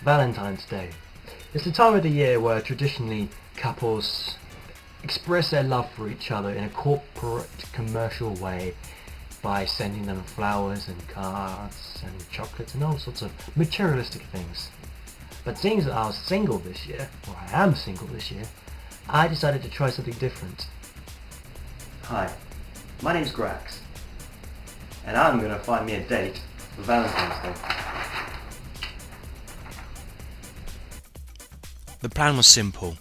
Valentine's Day. It's the time of the year where traditionally couples express their love for each other in a corporate commercial way by sending them flowers and cards and chocolates and all sorts of materialistic things. But seeing that I was single this year, or I am single this year, I decided to try something different. Hi, my name's Grax, and I'm going to find me a date for Valentine's Day. The plan was simple.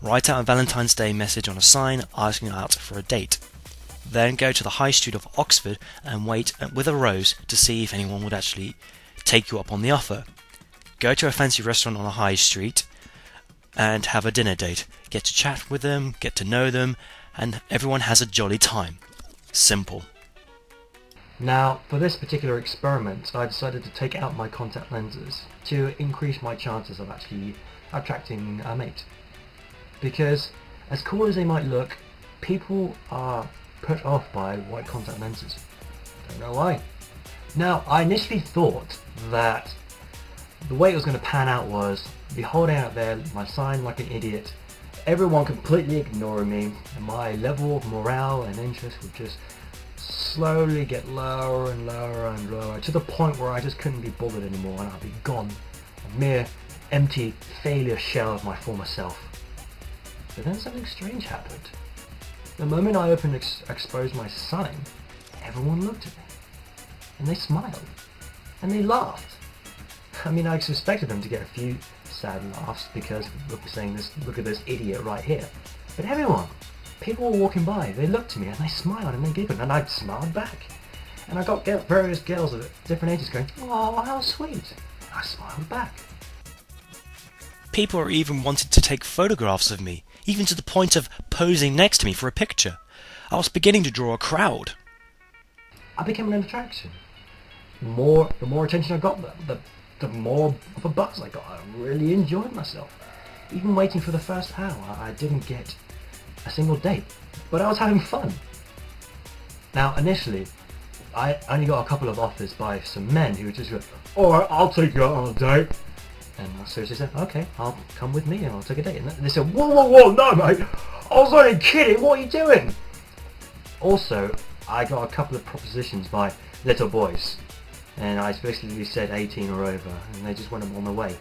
Write out a Valentine's Day message on a sign asking out for a date. Then go to the High Street of Oxford and wait with a rose to see if anyone would actually take you up on the offer. Go to a fancy restaurant on the High Street and have a dinner date. Get to chat with them, get to know them, and everyone has a jolly time. Simple. Now, for this particular experiment, I decided to take out my contact lenses to increase my chances of actually attracting a mate. Because, as cool as they might look, people are put off by white contact lenses. Don't know why. Now, I initially thought that the way it was going to pan out was be holding out there my sign like an idiot, everyone completely ignoring me, and my level of morale and interest would just slowly get lower and lower and lower to the point where I just couldn't be bothered anymore and I'd be gone, a mere empty failure shell of my former self. But then something strange happened. The moment I exposed my sign, everyone looked at me and they smiled and they laughed. I mean, I expected them to get a few sad laughs because look at this idiot right here. But everyone, people were walking by, they looked at me and they smiled and they giggled and I smiled back. And I got various girls of different ages going, "Oh, how sweet." And I smiled back. People are even wanting to take photographs of me, even to the point of posing next to me for a picture. I was beginning to draw a crowd. I became an attraction. The more attention I got, the more of a buzz I got. I really enjoyed myself. Even waiting for the first hour, I didn't get a single date, but I was having fun. Now, initially, I only got a couple of offers by some men who just go, "Alright, I'll take you out on a date." And I seriously said, "Okay, I'll come with me and I'll take a date." And they said, Whoa, no mate, I was only kidding, what are you doing?" Also, I got a couple of propositions by little boys, and I basically said 18 or over, and they just went on their way.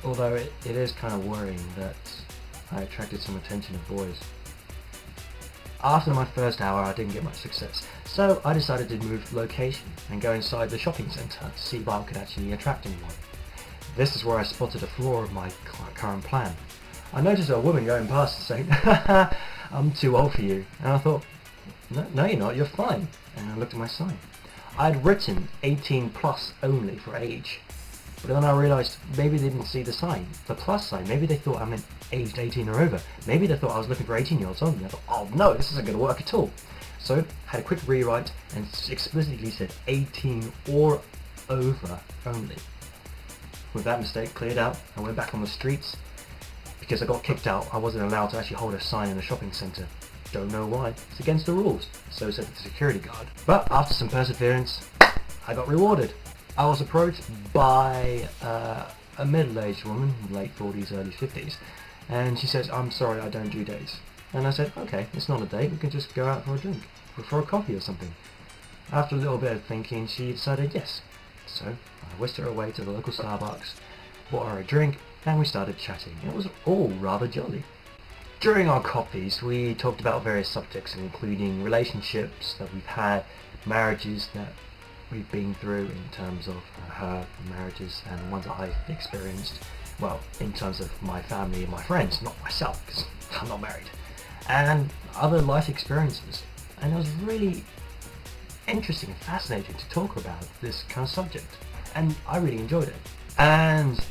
Although it is kind of worrying that I attracted some attention of boys. After my first hour, I didn't get much success, so I decided to move location and go inside the shopping centre to see if I could actually attract anyone. This is where I spotted a flaw of my current plan. I noticed a woman going past and saying, "I'm too old for you." And I thought, no you're not, you're fine. And I looked at my sign. I had written 18 plus only for age. But then I realised maybe they didn't see the sign, the plus sign. Maybe they thought I meant aged 18 or over. Maybe they thought I was looking for 18-year-olds only. I thought, oh no, this isn't going to work at all. So I had a quick rewrite and explicitly said 18 or over only. With that mistake cleared out, I went back on the streets. Because I got kicked out, I wasn't allowed to actually hold a sign in a shopping centre. Don't know why. It's against the rules. So said the security guard. But after some perseverance, I got rewarded. I was approached by a middle-aged woman, late 40s, early 50s, and she says, "I'm sorry, I don't do dates." And I said, "Okay, it's not a date, we can just go out for a drink, for a coffee or something." After a little bit of thinking, she decided yes. So I whisked her away to the local Starbucks, bought her a drink, and we started chatting. It was all rather jolly. During our coffees, we talked about various subjects, including relationships that we've had, marriages that we've been through in terms of her marriages and the ones that I've experienced. Well, in terms of my family and my friends, not myself, because I'm not married. And other life experiences. And it was really interesting and fascinating to talk about this kind of subject. And I really enjoyed it. And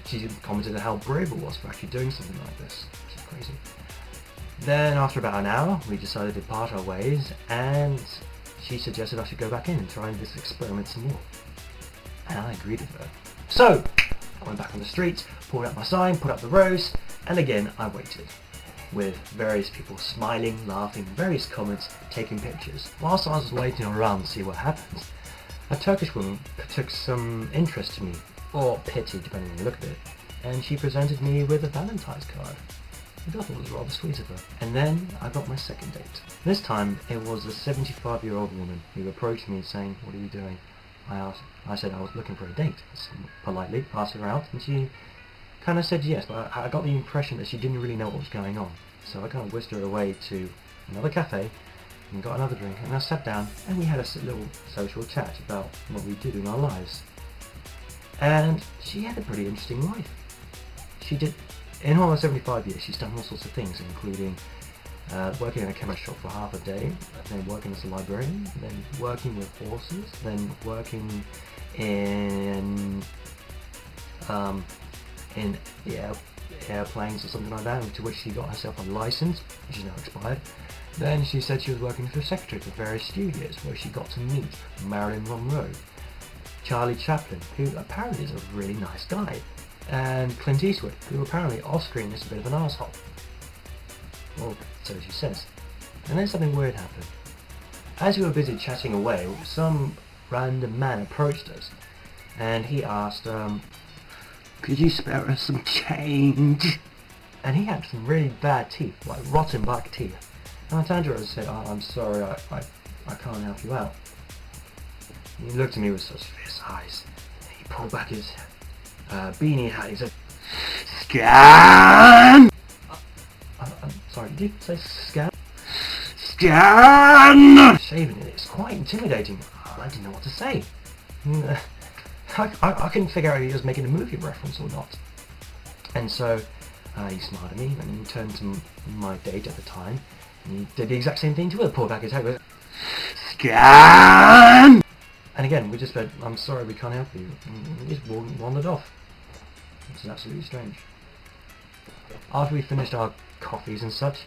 she commented on how brave it was for actually doing something like this, which is crazy. Then after about an hour, we decided to part our ways, and she suggested I should go back in and try this experiment some more. And I agreed with her. So, I went back on the streets, pulled out my sign, put up the rose, and again I waited, with various people smiling, laughing, various comments, taking pictures. Whilst I was waiting around to see what happened, a Turkish woman took some interest to me or pity, depending on you look at it, and she presented me with a Valentine's card, which I thought was rather sweet of her. And then I got my second date. This time it was a 75-year-old woman who approached me saying, "What are you doing?" I said I was looking for a date. Politely asked her out, and she kind of said yes, but I got the impression that she didn't really know what was going on. So I kind of whisked her away to another cafe and got another drink, and I sat down and we had a little social chat about what we did in our lives. And she had a pretty interesting life. She did, in all her 75 years, she's done all sorts of things, including working in a chemist shop for half a day, then working as a librarian, then working with horses, then working in the airplanes or something like that, to which she got herself a license, which is now expired. Then she said she was working as a secretary for various studios, where she got to meet Marilyn Monroe, Charlie Chaplin, who apparently is a really nice guy, and Clint Eastwood, who apparently off-screen is a bit of an arsehole. Well, so she says. And then something weird happened. As we were busy chatting away, some random man approached us, and he asked, "Could you spare us some change?" And he had some really bad teeth, like rotten black teeth. And I turned to her and said, "Oh, I'm sorry, I can't help you out." And he looked at me with such fierce eyes. He pulled back his beanie hat. He said, "Scan!" I'm sorry, did you say scan? Scan! Shaving it, it's quite intimidating. I didn't know what to say. I couldn't figure out if he was making a movie reference or not. And so he smiled at me, and he turned to my date at the time, and he did the exact same thing to her, pulled back his head, "Scan!" And again, we just said, "I'm sorry, we can't help you." And we just wandered off. Which is absolutely strange. After we finished our coffees and such,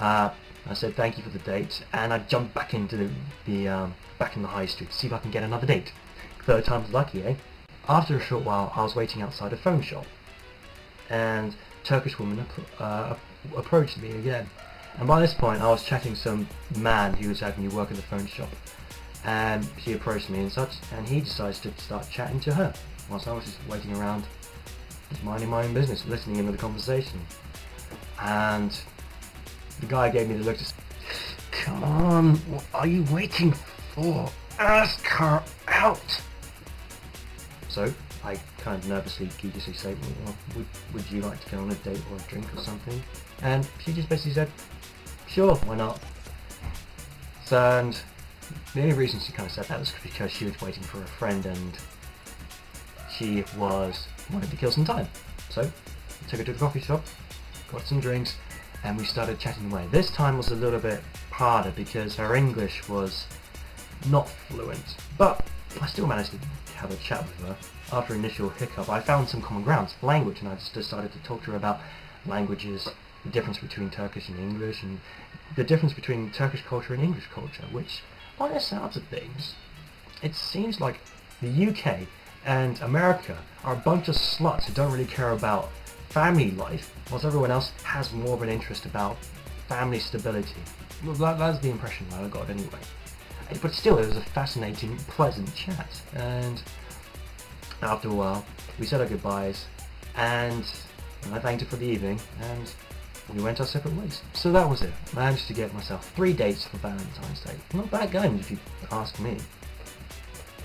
I said thank you for the date, and I jumped back into back in the high street to see if I can get another date. Third time's lucky, eh? After a short while, I was waiting outside a phone shop, and a Turkish woman approached me again. And by this point, I was chatting some man who was having me work at the phone shop, and she approached me and such, and he decided to start chatting to her, whilst I was just waiting around, just minding my own business, listening into the conversation. And the guy gave me the look to say, "Come on, what are you waiting for? Ask her out!" So I kind of nervously, gigglishly say, "Well, would you like to go on a date or a drink or something?" And she just basically said, "Sure, why not?" So, and the only reason she kind of said that was because she was waiting for a friend, and she wanted to kill some time. So I took her to the coffee shop, got some drinks, and we started chatting away. This time was a little bit harder because her English was not fluent, but I still managed to have a chat with her. After initial hiccup, I found some common grounds, language, and I just decided to talk to her about languages, the difference between Turkish and English, and the difference between Turkish culture and English culture, which, by the sounds of things, it seems like the UK and America are a bunch of sluts who don't really care about family life, whilst everyone else has more of an interest about family stability. Well, that's the impression that I got anyway. But still, it was a fascinating, pleasant chat, and after a while, we said our goodbyes, and I thanked her for the evening, and we went our separate ways. So that was it. I managed to get myself 3 dates for Valentine's Day. Not bad going, if you ask me.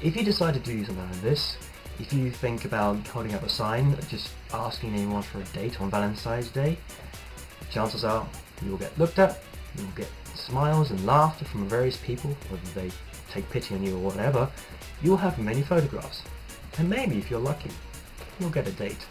If you decide to do something like this, if you think about holding up a sign, just asking anyone for a date on Valentine's Day, chances are you will get looked at, you will get smiles and laughter from various people, whether they take pity on you or whatever. You'll have many photographs, and maybe if you're lucky, you'll get a date.